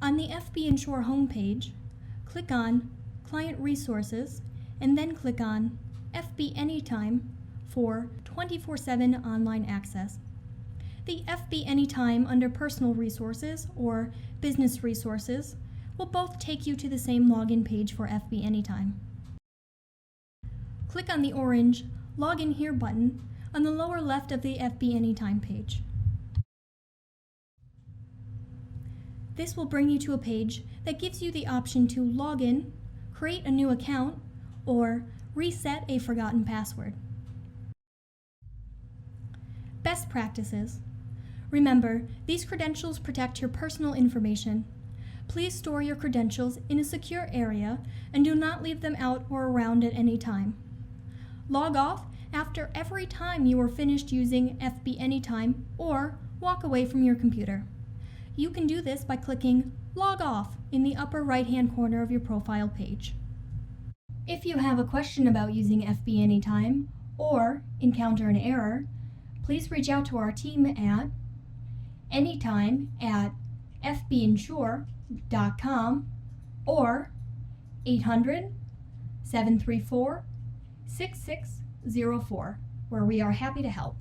On the FBinsure homepage, click on Client Resources and then click on FBanytime for 24/7 online access. The FBanytime under Personal Resources or Business Resources will both take you to the same login page for FBanytime. Click on the orange Login Here button on the lower left of the FBanytime page. This will bring you to a page that gives you the option to log in, create a new account, or reset a forgotten password. Best practices. Remember, these credentials protect your personal information. Please store your credentials in a secure area and do not leave them out or around at any time. Log off after every time you are finished using FBanytime or walk away from your computer. You can do this by clicking Log Off in the upper right-hand corner of your profile page. If you have a question about using FBanytime or encounter an error, please reach out to our team at anytime@FBinsure.com or 800-734-6604, where we are happy to help.